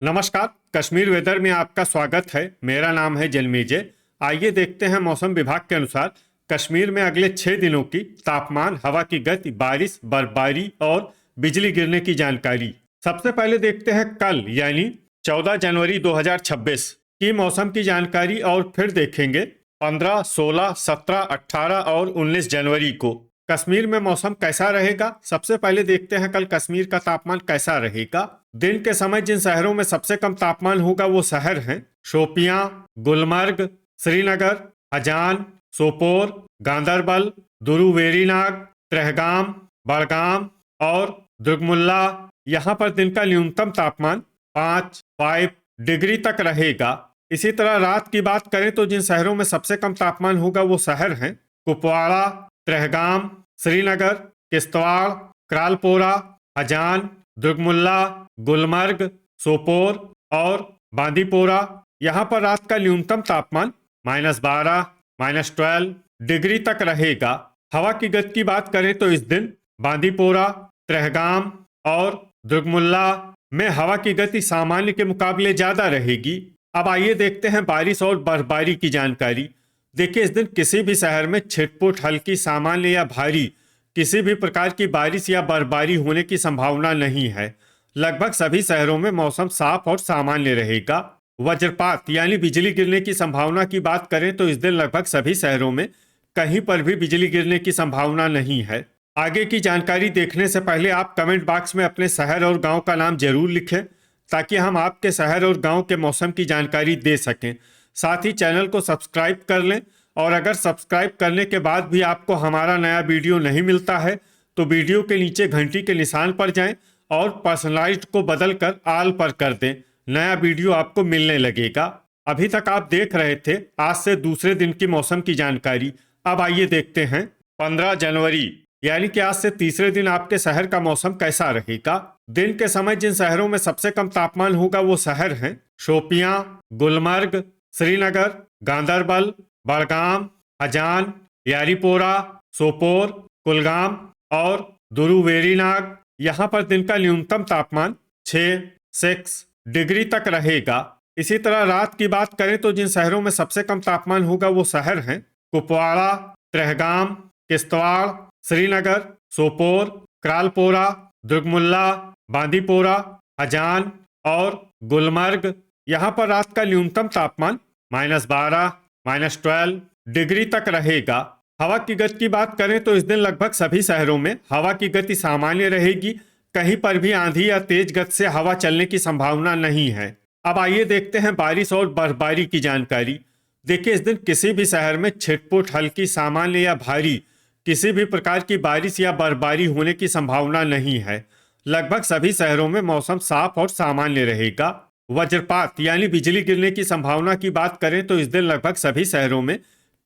नमस्कार। कश्मीर वेदर में आपका स्वागत है। मेरा नाम है जलमेजय। आइए देखते हैं मौसम विभाग के अनुसार कश्मीर में अगले 6 दिनों की तापमान, हवा की गति, बारिश, बर्फबारी और बिजली गिरने की जानकारी। सबसे पहले देखते हैं कल यानी 14 जनवरी 2026 की मौसम की जानकारी और फिर देखेंगे 15, 16, 17, 18 और 19 जनवरी को कश्मीर में मौसम कैसा रहेगा। सबसे पहले देखते हैं कल कश्मीर का तापमान कैसा रहेगा। दिन के समय जिन शहरों में सबसे कम तापमान होगा वो शहर हैं शोपियां, गुलमर्ग, श्रीनगर, अजान, सोपोर, गांदरबल, दुरू वेरीनाग, त्रेहगाम, बड़गाम और दुर्गमुल्ला। यहाँ पर दिन का न्यूनतम तापमान 5 डिग्री तक रहेगा। इसी तरह रात की बात करें तो जिन शहरों में सबसे कम तापमान होगा वो शहर हैं कुपवाड़ा, त्रेहगाम, श्रीनगर, किश्तवाड़, क्रालपोरा, अजान, दुर्गमुल्ला, गुलमर्ग, सोपोर और बांदीपोरा। यहाँ पर रात का न्यूनतम तापमान -12, -12 डिग्री तक रहेगा। हवा की गति की बात करें तो इस दिन बांदीपोरा, त्रेहगाम और दुर्गमुल्ला में हवा की गति सामान्य के मुकाबले ज्यादा रहेगी। अब आइए देखते हैं बारिश और बर्फबारी की जानकारी। देखिए, इस दिन किसी भी शहर में छिटपुट, हल्की, सामान्य या भारी किसी भी प्रकार की बारिश या बर्फबारी होने की संभावना नहीं है। लगभग सभी शहरों में मौसम साफ और सामान्य रहेगा। वज्रपात यानी बिजली गिरने की संभावना की बात करें तो इस दिन लगभग सभी शहरों में कहीं पर भी बिजली गिरने की संभावना नहीं है। आगे की जानकारी देखने से पहले आप कमेंट बॉक्स में अपने शहर और गांव का नाम जरूर लिखें ताकि हम आपके शहर और गांव के मौसम की जानकारी दे सकें। साथ ही चैनल को सब्सक्राइब कर लें और अगर सब्सक्राइब करने के बाद भी आपको हमारा नया वीडियो नहीं मिलता है तो वीडियो के नीचे घंटी के निशान पर जाएं और पर्सनलाइज्ड को बदलकर ऑल पर कर दें। नया वीडियो आपको मिलने लगेगा। अभी तक आप देख रहे थे आज से दूसरे दिन की मौसम की जानकारी। अब आइए देखते हैं 15 जनवरी यानी कि आज से तीसरे दिन आपके शहर का मौसम कैसा रहेगा। दिन के समय जिन शहरों में सबसे कम तापमान होगा वो शहर हैं शोपियां, गुलमर्ग, श्रीनगर, गांदरबल, बड़गाम, अजान, यारीपोरा, सोपोर, कुलगाम और दुरू वेरीनाग। यहाँ पर दिन का न्यूनतम तापमान 6 डिग्री तक रहेगा। इसी तरह रात की बात करें तो जिन शहरों में सबसे कम तापमान होगा वो शहर हैं कुपवाड़ा, त्रेहगाम, किश्तवाड़, श्रीनगर, सोपोर, क्रालपोरा, दुर्गमुल्ला, बांदीपोरा, अजान और गुलमर्ग। यहाँ पर रात का न्यूनतम तापमान -12, -12 डिग्री तक रहेगा। हवा की गति की बात करें तो इस दिन लगभग सभी शहरों में हवा की गति सामान्य रहेगी। कहीं पर भी आंधी या तेज गति से हवा चलने की संभावना नहीं है। अब आइए देखते हैं बारिश और बर्फबारी की जानकारी। देखिए, इस दिन किसी भी शहर में छिटपुट, हल्की, सामान्य या भारी किसी भी प्रकार की बारिश या बर्फबारी होने की संभावना नहीं है। लगभग सभी शहरों में मौसम साफ और सामान्य रहेगा। वज्रपात यानी बिजली गिरने की संभावना की बात करें तो इस दिन लगभग सभी शहरों में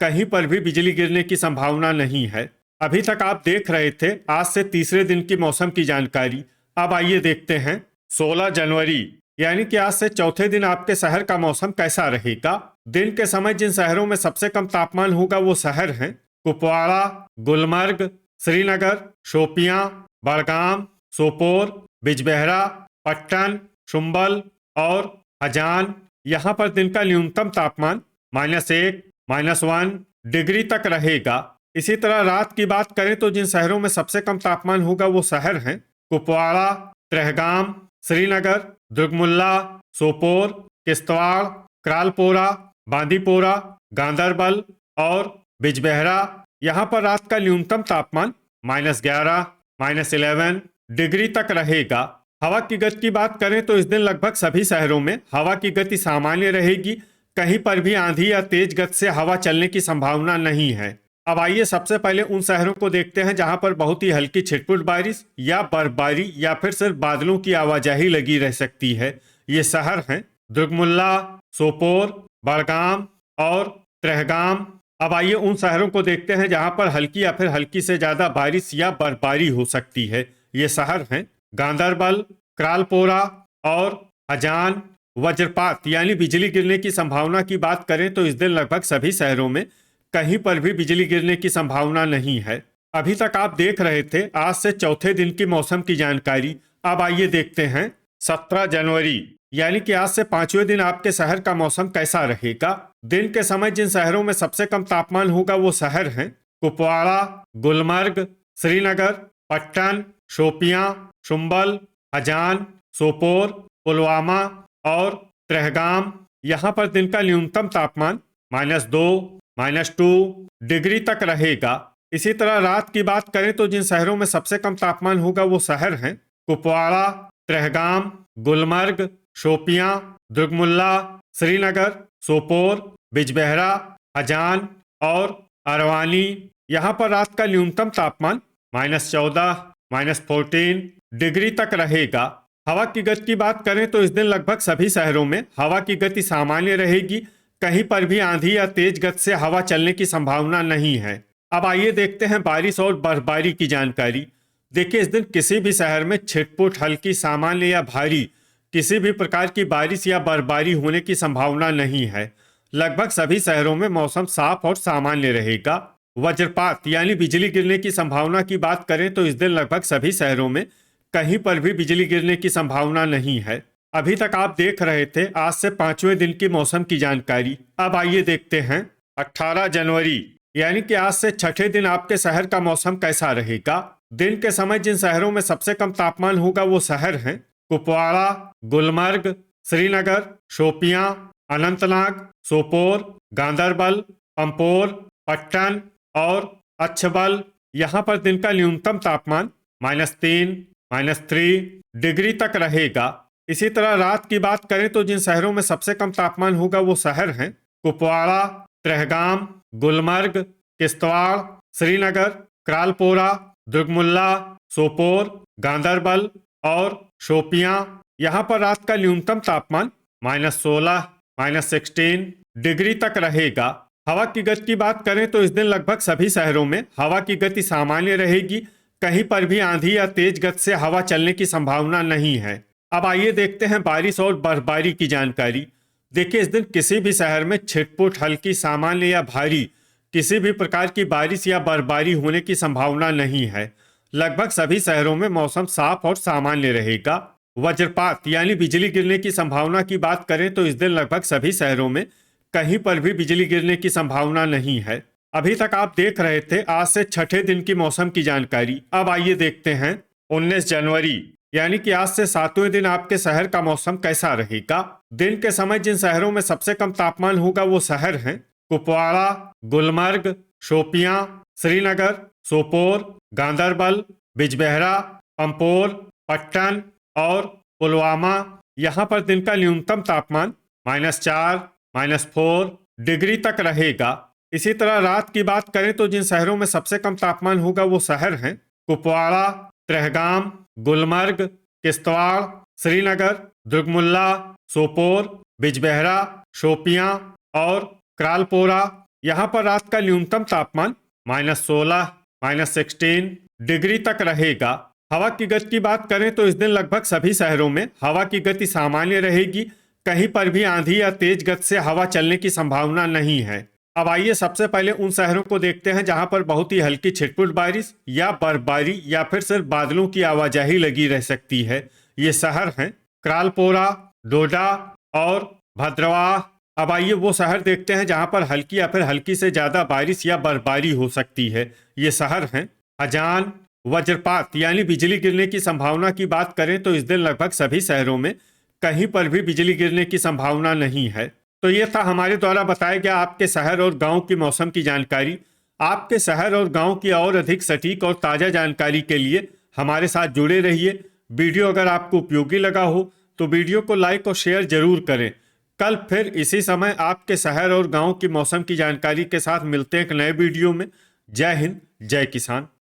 कहीं पर भी बिजली गिरने की संभावना नहीं है। अभी तक आप देख रहे थे आज से तीसरे दिन की मौसम की जानकारी। अब आइए देखते हैं 16 जनवरी यानी कि आज से चौथे दिन आपके शहर का मौसम कैसा रहेगा। दिन के समय जिन शहरों में सबसे कम तापमान होगा वो शहर हैं कुपवाड़ा, गुलमर्ग, श्रीनगर, शोपियां, बड़गाम, सोपोर, बिजबेहरा, पट्टन, शुम्बल और अजान। यहाँ पर दिन का न्यूनतम तापमान -1, -1 डिग्री तक रहेगा। इसी तरह रात की बात करें तो जिन शहरों में सबसे कम तापमान होगा वो शहर हैं कुपवाड़ा, त्रेहगाम, श्रीनगर, दुर्गमुल्ला, सोपोर, किश्तवाड़, क्रालपोरा, बांदीपोरा, गांदरबल और बिजबेहरा। यहाँ पर रात का न्यूनतम तापमान -11, -11 डिग्री तक रहेगा। हवा की गति की बात करें तो इस दिन लगभग सभी शहरों में हवा की गति सामान्य रहेगी। कहीं पर भी आंधी या तेज गति से हवा चलने की संभावना नहीं है। अब आइए सबसे पहले उन शहरों को देखते हैं जहां पर बहुत ही हल्की छिटपुट बारिश या बर्फबारी या फिर सिर्फ बादलों की आवाजाही लगी रह सकती है। ये शहर हैं दुर्गमुल्ला, सोपोर, बड़गाम और त्रेहगाम। अब आइए उन शहरों को देखते हैं जहां पर हल्की या फिर हल्की से ज्यादा बारिश या बर्फबारी हो सकती है। ये शहर हैं गांदरबल, क्रालपोरा और अजान। वज्रपात यानी बिजली गिरने की संभावना की बात करें तो इस दिन लगभग सभी शहरों में कहीं पर भी बिजली गिरने की संभावना नहीं है। अभी तक आप देख रहे थे आज से चौथे दिन की मौसम की जानकारी। अब आइए देखते हैं 17 जनवरी यानी कि आज से 5वें दिन आपके शहर का मौसम कैसा रहेगा। दिन के समय जिन शहरों में सबसे कम तापमान होगा वो शहर हैं कुपवाड़ा, गुलमर्ग, श्रीनगर, पट्टन, शोपियां, शुम्बल, हजान, सोपोर, पुलवामा और त्रेहगाम। यहाँ पर दिन का न्यूनतम तापमान -2, -2 डिग्री तक रहेगा। इसी तरह रात की बात करें तो जिन शहरों में सबसे कम तापमान होगा वो शहर हैं कुपवाड़ा, त्रेहगाम, गुलमर्ग, शोपियां, दुर्गमुल्ला, श्रीनगर, सोपोर, बिजबेहरा, हजान और अरवानी। यहाँ पर रात का न्यूनतम तापमान -14, -14 डिग्री तक रहेगा। हवा की गति की बात करें तो इस दिन लगभग सभी शहरों में हवा की गति सामान्य रहेगी। कहीं पर भी आंधी या तेज गति से हवा चलने की संभावना नहीं है। अब आइए देखते हैं बारिश और बर्फबारी की जानकारी। देखिए, इस दिन किसी भी शहर में छिटपुट, हल्की, सामान्य या भारी किसी भी प्रकार की बारिश या बर्फबारी होने की संभावना नहीं है। लगभग सभी शहरों में मौसम साफ और सामान्य रहेगा। वज्रपात यानी बिजली गिरने की संभावना की बात करें तो इस दिन लगभग सभी शहरों में कहीं पर भी बिजली गिरने की संभावना नहीं है। अभी तक आप देख रहे थे आज से 5वें दिन की मौसम की जानकारी। अब आइए देखते हैं 18 जनवरी यानी कि आज से 6ठे दिन आपके शहर का मौसम कैसा रहेगा। दिन के समय जिन शहरों में सबसे कम तापमान होगा वो शहर हैं कुपवाड़ा, गुलमर्ग, श्रीनगर, शोपियां, अनंतनाग, सोपोर, गांदरबल, पंपोर, पट्टन और अच्छबल। यहाँ पर दिन का न्यूनतम तापमान -3, -3 डिग्री तक रहेगा। इसी तरह रात की बात करें तो जिन शहरों में सबसे कम तापमान होगा वो शहर हैं कुपवाड़ा, त्रेहगाम, गुलमर्ग, किश्तवाड़, श्रीनगर, क्रालपोरा, दुर्गमुल्ला, सोपोर, गांदरबल और शोपियां। यहाँ पर रात का न्यूनतम तापमान -16, -16 डिग्री तक रहेगा। हवा की गति की बात करें तो इस दिन लगभग सभी शहरों में हवा की गति सामान्य रहेगी। कहीं पर भी आंधी या तेज गति से हवा चलने की संभावना नहीं है। अब आइए देखते हैं बारिश और बर्फबारी की जानकारी। देखिए, इस दिन किसी भी शहर में छिटपुट, हल्की, सामान्य या भारी किसी भी प्रकार की बारिश या बर्फबारी होने की संभावना नहीं है। लगभग सभी शहरों में मौसम साफ और सामान्य रहेगा। वज्रपात यानी बिजली गिरने की संभावना की बात करें तो इस दिन लगभग सभी शहरों में कहीं पर भी बिजली गिरने की संभावना नहीं है। अभी तक आप देख रहे थे आज से 6ठे दिन की मौसम की जानकारी। अब आइए देखते हैं 19 जनवरी यानी कि आज से 7वें दिन आपके शहर का मौसम कैसा रहेगा। दिन के समय जिन शहरों में सबसे कम तापमान होगा वो शहर हैं कुपवाड़ा, गुलमर्ग, शोपियां, श्रीनगर, सोपोर, गांदरबल, बिजबेहरा, पंपोर, पट्टन और पुलवामा। यहाँ पर दिन का न्यूनतम तापमान -4, -4 डिग्री तक रहेगा। इसी तरह रात की बात करें तो जिन शहरों में सबसे कम तापमान होगा वो शहर हैं कुपवाड़ा, त्रेहगाम, गुलमर्ग, किश्तवाड़, श्रीनगर, दुर्गमुल्ला, सोपोर, बिजबेहरा, शोपियां और क्रालपोरा। यहाँ पर रात का न्यूनतम तापमान -16, -16 डिग्री तक रहेगा। हवा की गति की बात करें तो इस दिन लगभग सभी शहरों में हवा की गति सामान्य रहेगी। कहीं पर भी आंधी या तेज गति से हवा चलने की संभावना नहीं है। अब आइए सबसे पहले उन शहरों को देखते हैं जहां पर बहुत ही हल्की छिटपुट बारिश या बर्फबारी या फिर सिर्फ बादलों की आवाजाही लगी रह सकती है। ये शहर हैं क्रालपोरा, डोडा और भद्रवाह। अब आइए वो शहर देखते हैं जहां पर हल्की या फिर हल्की से ज्यादा बारिश या बर्फबारी हो सकती है। ये शहर हैं हजान। वज्रपात यानी बिजली गिरने की संभावना की बात करें तो इस दिन लगभग सभी शहरों में कहीं पर भी बिजली गिरने की संभावना नहीं है। तो ये था हमारे द्वारा बताया गया आपके शहर और गांव की मौसम की जानकारी। आपके शहर और गांव की और अधिक सटीक और ताज़ा जानकारी के लिए हमारे साथ जुड़े रहिए। वीडियो अगर आपको उपयोगी लगा हो तो वीडियो को लाइक और शेयर जरूर करें। कल फिर इसी समय आपके शहर और गांव की मौसम की जानकारी के साथ मिलते हैं एक नए वीडियो में। जय हिंद, जय किसान।